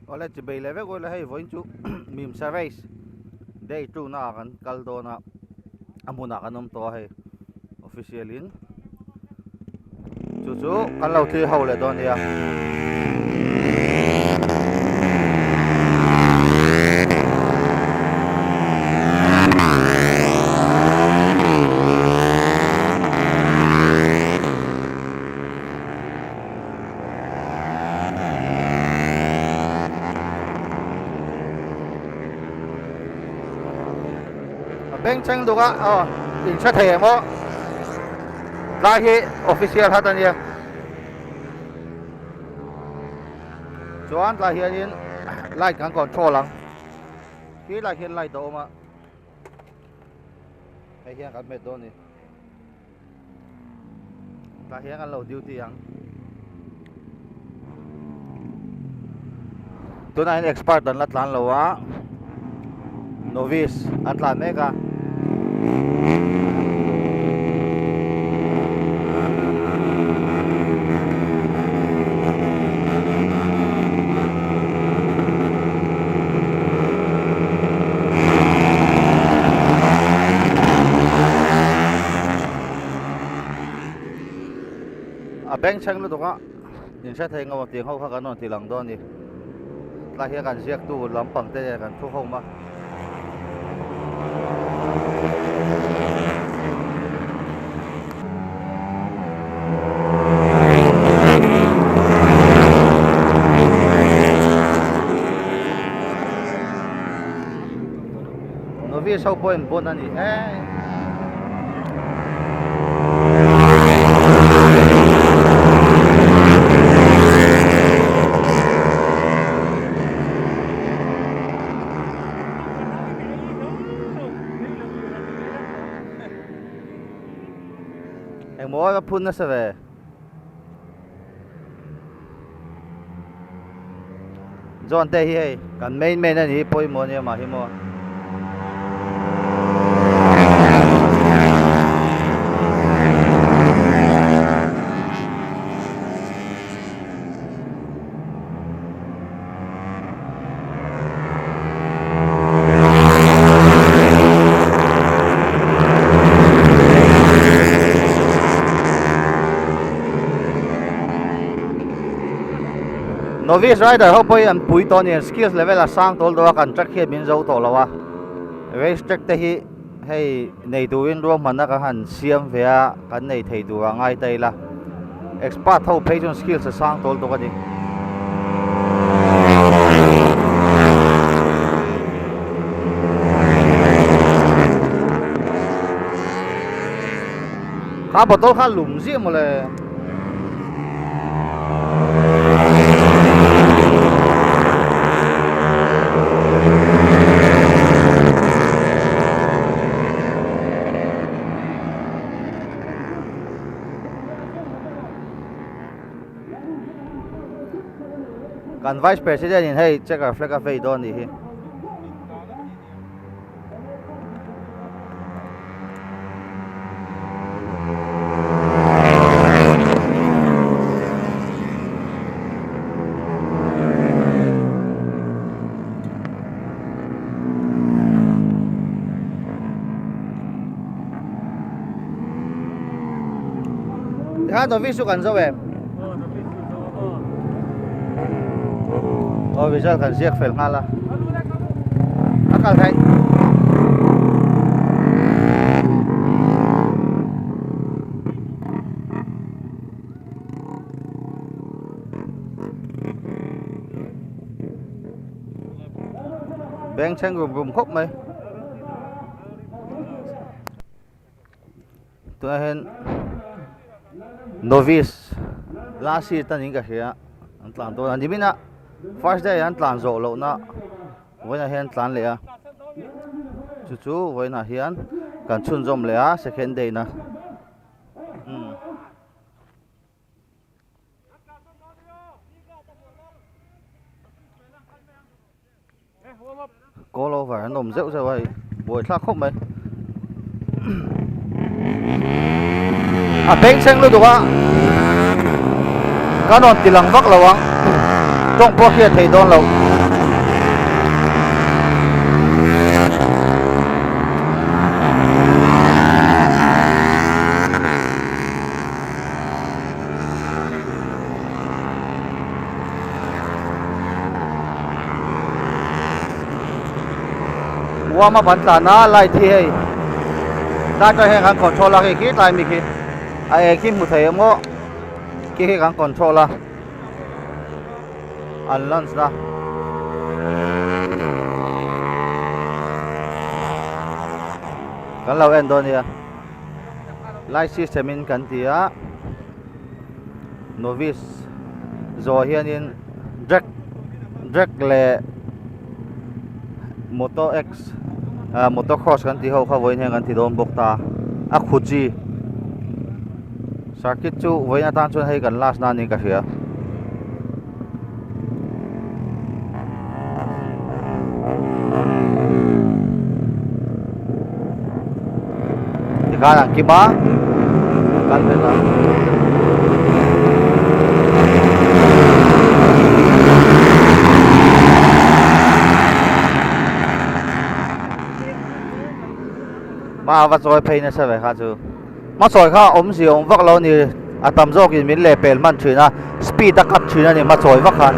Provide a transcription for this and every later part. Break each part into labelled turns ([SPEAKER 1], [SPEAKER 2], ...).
[SPEAKER 1] Oleh jebel level ko lahay voin chu mim sa race day tu na kan kaldo na amuna kanom to hay official in chu chu kan lau thi hau le don ya beng chang duga in sa the mo lahi official hatan ya chuan lahi in light kan control lang ki lai hian light do ma hay hian kan met do ni ta hian kan low duty yang tunai in expert dan latlan lawa novice atlan mega beng chang lu doka in sa thai ngaw tiang ho kha kan on tilang don ni la hia kan siak tu lampang te kan thu ho ma novi sau point bon ani em mua phun nó sẽ về John tê hi kan main ani poi mo ni ma hi mo novice rider ho poi an pui to ni skills level a sang tol do kan track he min zo to lawa race track te hi hei nei tu in ro man ka han siam vea kan nei thei du ngai tai la expert ho page skills a sang tol do ka ni ka botol kha lum ji mo le kan vice president in hey check our flag of faith on hi ha to visu kan zo em visual kan siak fel ngala akal thai beng chang gum khóc mày tụi hen novice last year tan inga hia an tlan to an dimina first day an tlan zo lo na voina hen tlan le a chu chu voina hian kan chun zom le a second day na call over an om zeu zeu ai boi thla khóc mày à beng chang lu do wa kanon tilang vak lawang trong phố kia thấy đón lâuว่ามาพันตานะไล่ที่ให้ได้จะให้การคอนโทรลละกี่ไล่มีกี่ไอ้กี่มุดเหยมั้งกี่ให้การคอนโทรลละอันลันส์นะกันเราเอ็นโดนีไล่ซิสเตมินกันที่อะโนวิสโซเฮียนินเด็กเล่ Moto X motocross kan ti ho kha voin heng kan ti don bok ta a khuji circuit chu voin atan chun hei kan last na ni ka hria ti kan ang kiba kan bela mà vắt rồi pay na sao vậy hả chú mà rồi khá ốm gì ông vắt lâu ni à tầm rồi thì mình lệ bền man chuyện à speed đã cắt chuyện này mà rồi vắt hẳn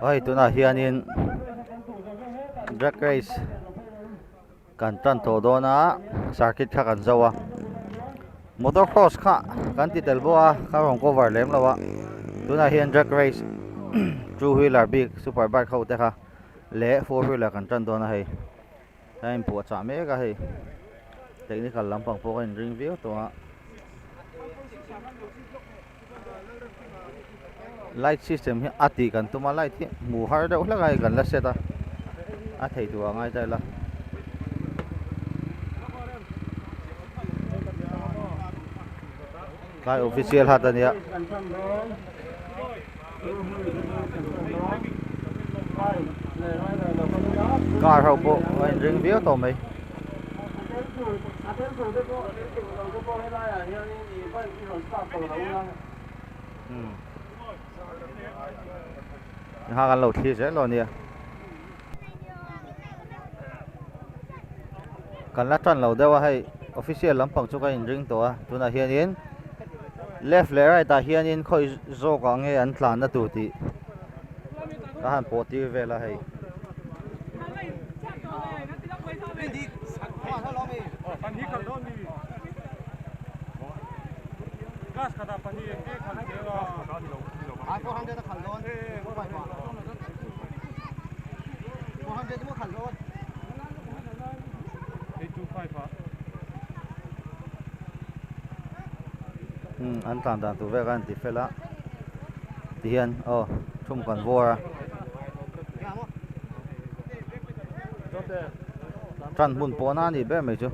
[SPEAKER 1] ôi tụi nào hiện in drag race cần tân tổ đó na circuit khác cần dâu à motocross kha kan ti tel boa kha rong cover lem lawa tuna hian drag race two wheeler big superbike khau te kha le four wheeler kan tan dona hei time pu cha me ka hei technical lampang po kan review to light system hi ati kan tuma light hi mu har da ula kai kan la seta a thei tu ngai tai la cái official hạt này ạ car hậu bộ anh riêng viết tổ mày hai cái lẩu thi sẽ lo nè cần lát tròn lẩu đâu hay official lắm bằng chỗ cái riêng tổ tôi là hiện yên left le right ta hian in khoi zo ka nge an tlan na tu ti ka han po ti ve la hei gas kada pani e khan ke ga a ko han de ta khal don ko bai ba ko han de mo khal don 825 anh tàn tàn tụ về gan thì phải lá thì hiền chung còn vua trần bún bò na thì bé mày chứ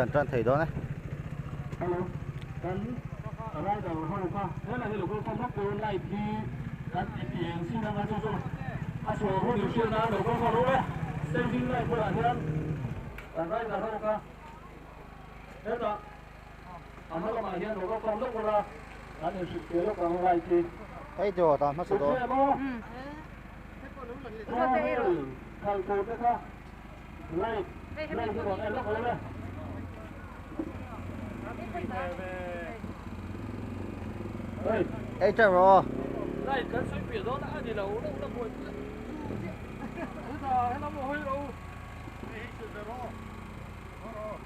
[SPEAKER 1] cẩn trọng thầy đó này thấy chưa tao mất sự đó Ê trời rồi.
[SPEAKER 2] Đây, cái suối biển đó đã đi đâu nó buồn.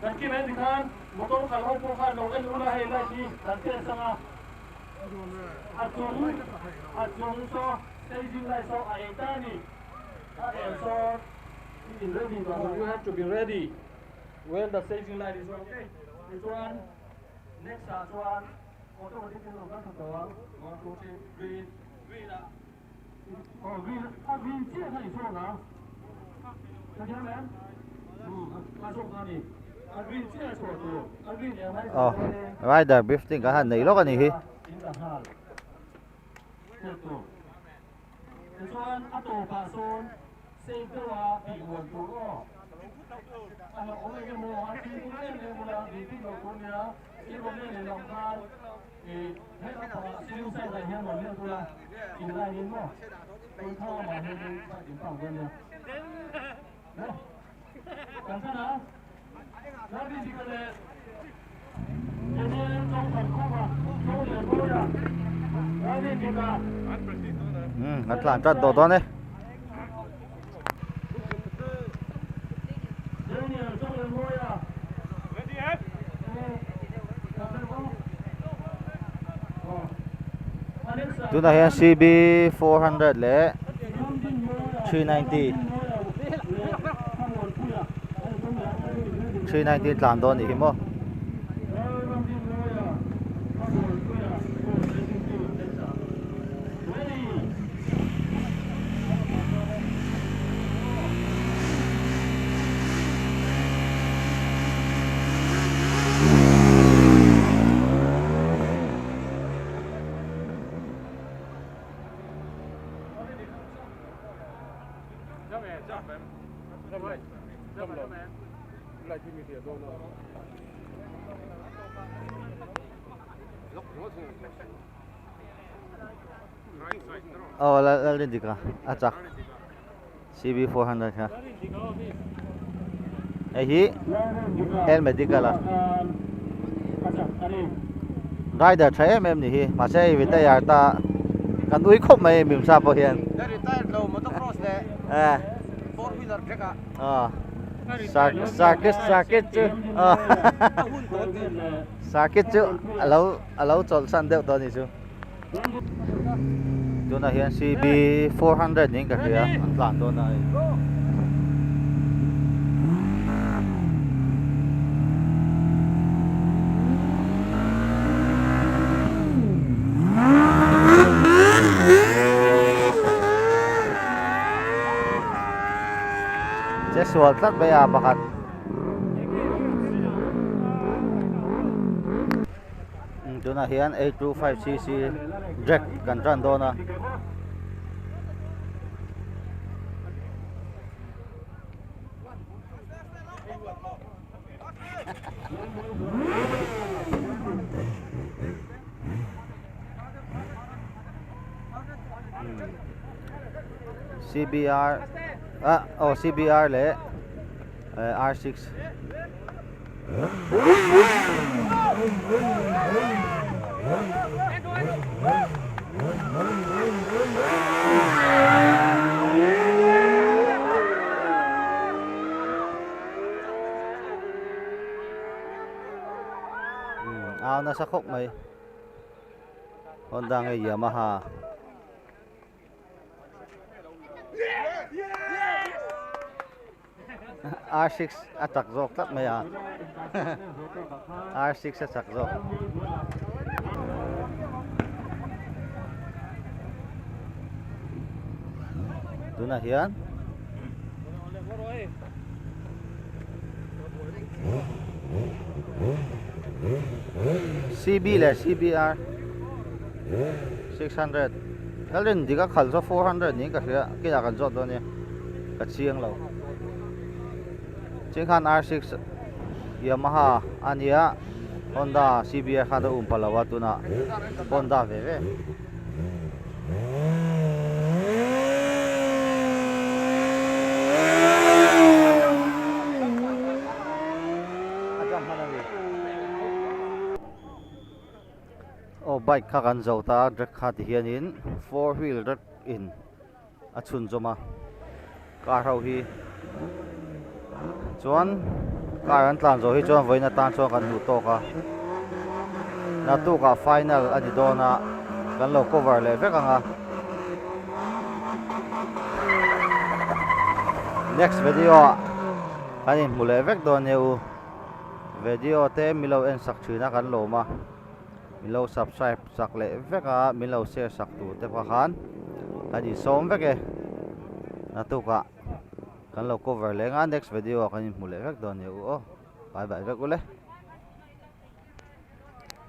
[SPEAKER 2] Kan ki men kan motor kan ho ko kan lo el ula he la ji kan te sanga atung so staging lai so a etani so in ready you have to be ready when the staging light is okay this one next one automatic lo kan to 1 2 3 green la oh green chia kai so na kan ya men ma so ka ni
[SPEAKER 1] oh rider drifting ka han nei lo ka ni hi
[SPEAKER 2] Soan ato pa son save the wa bi won to ro ana o le mo ha ti ku le mo la bi ti lo ko nya ki ro le lo ka he ta pa si lu sai da he mo le to la in la yin mo ko tha ma he ni sa din pa wen ya kan sa na Lagi jika le, jadi trong thành khu mà, khu le khu ya, lagi jika.
[SPEAKER 1] Atlan chat do don eh.
[SPEAKER 2] Jadi trong le khu ya. Ready eh?
[SPEAKER 1] Tu na hian CB 400 le 390 390 tlan don ni hi mo. Oh, la rin di ka. Achak. CB 400 ha. Eh hi helmet di ka la. Rider thae mem ni hi. Ma sei vita ya ta kan ui khop mai mim sa po hian.
[SPEAKER 3] Retired low motocross le
[SPEAKER 1] Eh.
[SPEAKER 3] 4-wheeler track a
[SPEAKER 1] Circuit chứ. Circuit chứ. Alo chol san deu to ni chu. Tu na hian CB 400 ni ka hiya an tlan do na. Sual tlat ba ya bakat tu na hian 825cc jack kan tran do na CBR CBR le R6 nasa khúc mày Honda ngay Yamaha R6 atak zok tat maya R6 atak zok tu na hian CB le CBR 600 kalin diga khalso 400 ni ka hia kya kan jot do ni ka chiang lo Cingkan R6 Yamaha ania Honda CBR kada umpalawa tu na Honda veve bike kakan zauta drag khat hianin 4-wheel drag in achun zoma car ho hi chuan car an tlan zo hi chuan voina tan chuan kan hmu tawk a na tu ka final ani dawna kan lo cover le vek anga next video kan in hmu le vek dawn neu video te milo en sak thina kan lo ma milo subscribe sak le veka milo share sak tu te pakhan ani som veke na tu ka kan lo cover le nga next video kan in hmu le vek dawn neu o bye bye vek ule